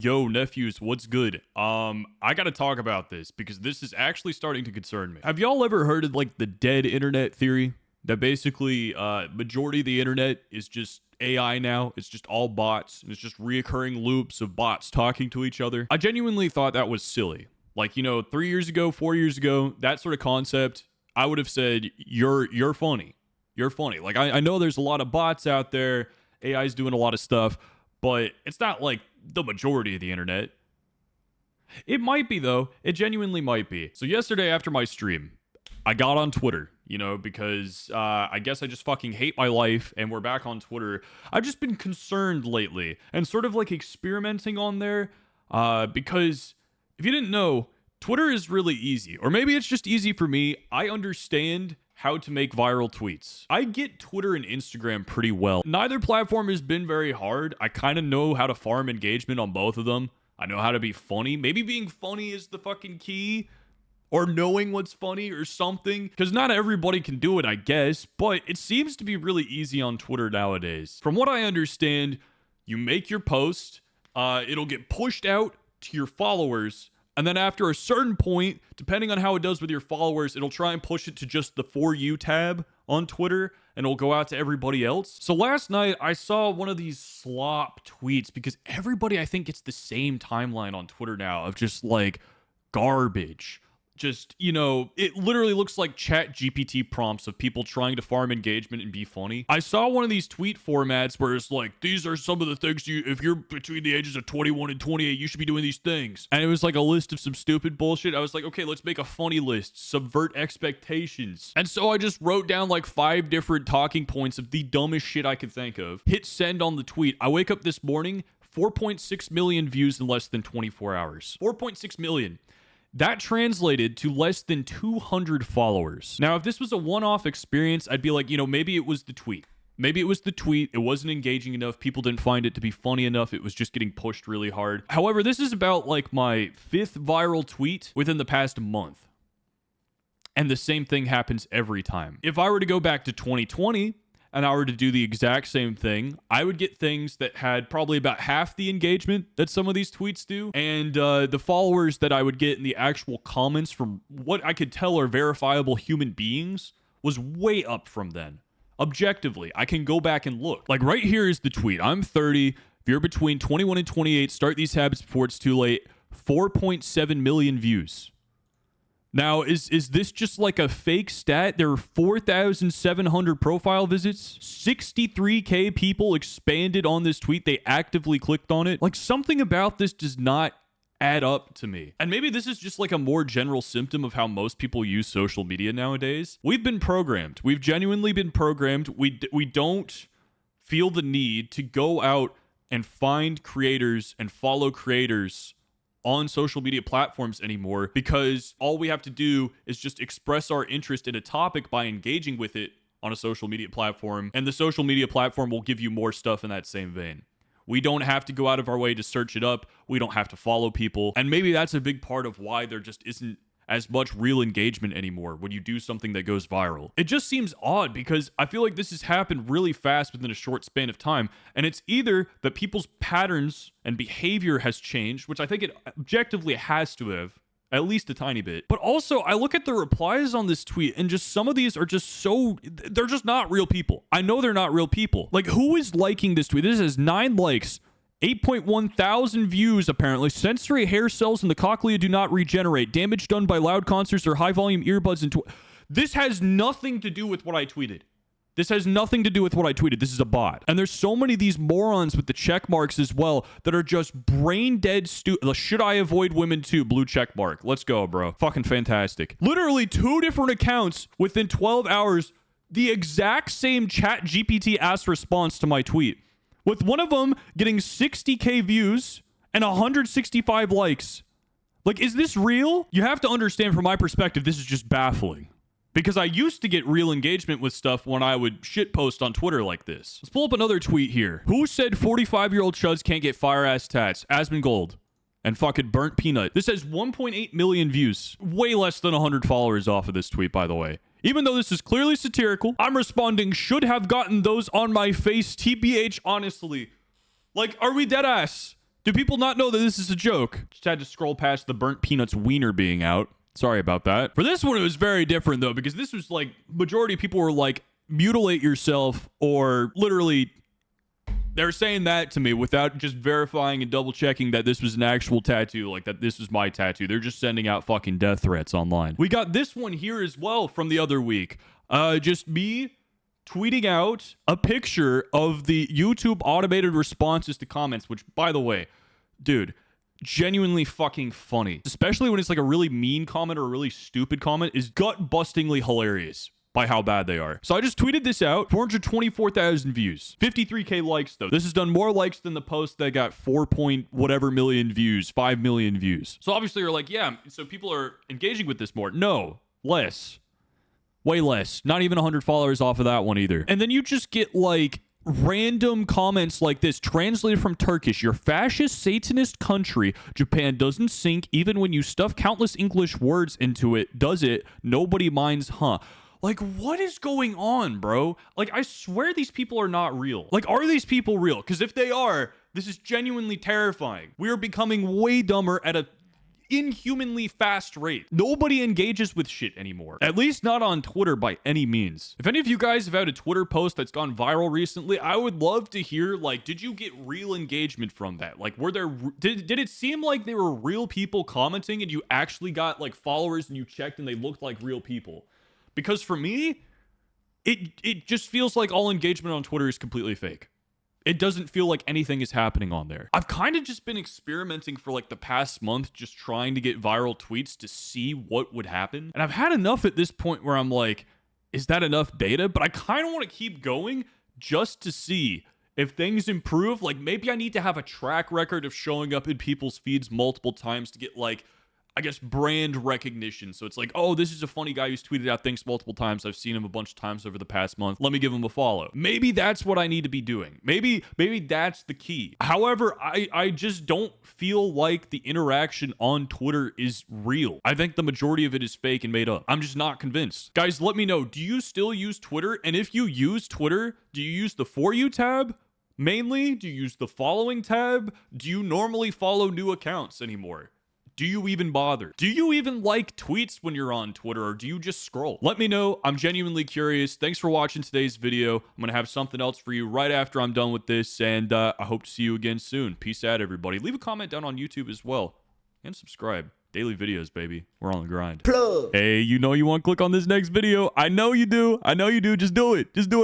Yo, nephews, what's good? I gotta talk about this because this is actually starting to concern me. Have y'all ever heard of like the dead internet theory? That basically, majority of the internet is just AI now. It's just all bots. And it's just reoccurring loops of bots talking to each other. I genuinely thought that was silly. Like, 3 years ago, 4 years ago, that sort of concept, I would have said, you're funny. You're funny. Like, I know there's a lot of bots out there. AI's doing a lot of stuff, but it's not like the majority of the internet. It might be, though. It genuinely might be. So yesterday after my stream, I got on Twitter, because I guess I just fucking hate my life, and we're back on Twitter. I've just been concerned lately and sort of like experimenting on there because if you didn't know, Twitter is really easy. Or maybe it's just easy for me. I understand how to make viral tweets. I get Twitter and Instagram pretty well. Neither platform has been very hard. I kind of know how to farm engagement on both of them. I know how to be funny. Maybe being funny is the fucking key. Or knowing what's funny or something. Because not everybody can do it, I guess. But it seems to be really easy on Twitter nowadays. From what I understand, you make your post. It'll get pushed out to your followers. And then after a certain point, depending on how it does with your followers, it'll try and push it to just the For You tab on Twitter, and it'll go out to everybody else. So last night, I saw one of these slop tweets, because everybody, I think, gets the same timeline on Twitter now of just, like, garbage. Just, it literally looks like chat GPT prompts of people trying to farm engagement and be funny. I saw one of these tweet formats where it's like, these are some of the things if you're between the ages of 21 and 28, you should be doing these things. And it was like a list of some stupid bullshit. I was like, okay, let's make a funny list, subvert expectations. And so I just wrote down like 5 different talking points of the dumbest shit I could think of. Hit send on the tweet. I wake up this morning, 4.6 million views in less than 24 hours. 4.6 million. That translated to less than 200 followers. Now, if this was a one-off experience, I'd be like, maybe it was the tweet. Maybe it was the tweet. It wasn't engaging enough. People didn't find it to be funny enough. It was just getting pushed really hard. However, this is about like my 5th viral tweet within the past month. And the same thing happens every time. If I were to go back to 2020, and I were to do the exact same thing, I would get things that had probably about half the engagement that some of these tweets do. And the followers that I would get in the actual comments from what I could tell are verifiable human beings was way up from then. Objectively, I can go back and look. Like right here is the tweet. I'm 30. If you're between 21 and 28, start these habits before it's too late. 4.7 million views. Now, is this just like a fake stat? There are 4,700 profile visits. 63K people expanded on this tweet. They actively clicked on it. Like, something about this does not add up to me. And maybe this is just like a more general symptom of how most people use social media nowadays. We've been programmed. We've genuinely been programmed. We don't feel the need to go out and find creators and follow creators on social media platforms anymore, because all we have to do is just express our interest in a topic by engaging with it on a social media platform, and the social media platform will give you more stuff in that same vein. We don't have to go out of our way to search it up. We don't have to follow people. And maybe that's a big part of why there just isn't as much real engagement anymore when you do something that goes viral. It just seems odd, because I feel like this has happened really fast within a short span of time. And it's either that people's patterns and behavior has changed, which I think it objectively has to have, at least a tiny bit. But also, I look at the replies on this tweet, and just some of these are just they're just not real people. I know they're not real people. Like, who is liking this tweet? This has 9 likes. 8.1 thousand views, apparently. Sensory hair cells in the cochlea do not regenerate. Damage done by loud concerts or high-volume earbuds. This has nothing to do with what I tweeted. This has nothing to do with what I tweeted. This is a bot. And there's so many of these morons with the check marks as well that are just brain dead stupid. Should I avoid women too? Blue check mark. Let's go, bro. Fucking fantastic. Literally 2 different accounts within 12 hours. The exact same chat GPT asked response to my tweet, with one of them getting 60K views and 165 likes. Like, is this real? You have to understand, from my perspective, this is just baffling. Because I used to get real engagement with stuff when I would shitpost on Twitter like this. Let's pull up another tweet here. Who said 45-year-old chuds can't get fire-ass tats? Asmongold. And fucking Burnt Peanut. This has 1.8 million views. Way less than 100 followers off of this tweet, by the way. Even though this is clearly satirical, I'm responding, should have gotten those on my face, TBH, honestly. Like, are we dead ass? Do people not know that this is a joke? Just had to scroll past the burnt peanuts wiener being out. Sorry about that. For this one, it was very different, though, because this was like, majority of people were like, mutilate yourself, or literally, they're saying that to me without just verifying and double checking that this was an actual tattoo, like that this was my tattoo. They're just sending out fucking death threats online. We got this one here as well from the other week. Just me tweeting out a picture of the YouTube automated responses to comments, which, by the way, dude, genuinely fucking funny. Especially when it's like a really mean comment or a really stupid comment, is gut-bustingly hilarious by how bad they are. So I just tweeted this out. 424,000 views. 53K likes, though. This has done more likes than the post that got 4 point whatever million views, 5 million views. So obviously you're like, yeah, so people are engaging with this more. No, less. Way less. Not even 100 followers off of that one either. And then you just get like random comments like this, translated from Turkish. Your fascist Satanist country, Japan, doesn't sink even when you stuff countless English words into it, does it? Nobody minds, huh? Like, what is going on, bro? Like, I swear these people are not real. Like, are these people real? Because if they are, this is genuinely terrifying. We are becoming way dumber at a inhumanly fast rate. Nobody engages with shit anymore. At least not on Twitter by any means. If any of you guys have had a Twitter post that's gone viral recently, I would love to hear, like, did you get real engagement from that? Like, were there, did it seem like they were real people commenting and you actually got, like, followers and you checked and they looked like real people? Because for me, it just feels like all engagement on Twitter is completely fake. It doesn't feel like anything is happening on there. I've kind of just been experimenting for like the past month, just trying to get viral tweets to see what would happen. And I've had enough at this point where I'm like, is that enough data? But I kind of want to keep going just to see if things improve. Like, maybe I need to have a track record of showing up in people's feeds multiple times to get, like, I guess, brand recognition. So it's like, oh, this is a funny guy who's tweeted out things multiple times. I've seen him a bunch of times over the past month. Let me give him a follow. Maybe that's what I need to be doing. Maybe that's the key. However, I just don't feel like the interaction on Twitter is real. I think the majority of it is fake and made up. I'm just not convinced. Guys, let me know. Do you still use Twitter? And if you use Twitter, do you use the For You tab? Mainly? Do you use the Following tab? Do you normally follow new accounts anymore? Do you even bother? Do you even like tweets when you're on Twitter, or do you just scroll? Let me know. I'm genuinely curious. Thanks for watching today's video. I'm going to have something else for you right after I'm done with this, and I hope to see you again soon. Peace out, everybody. Leave a comment down on YouTube as well, and subscribe. Daily videos, baby. We're on the grind. Plug. Hey, you know you want to click on this next video. I know you do. I know you do. Just do it. Just do it.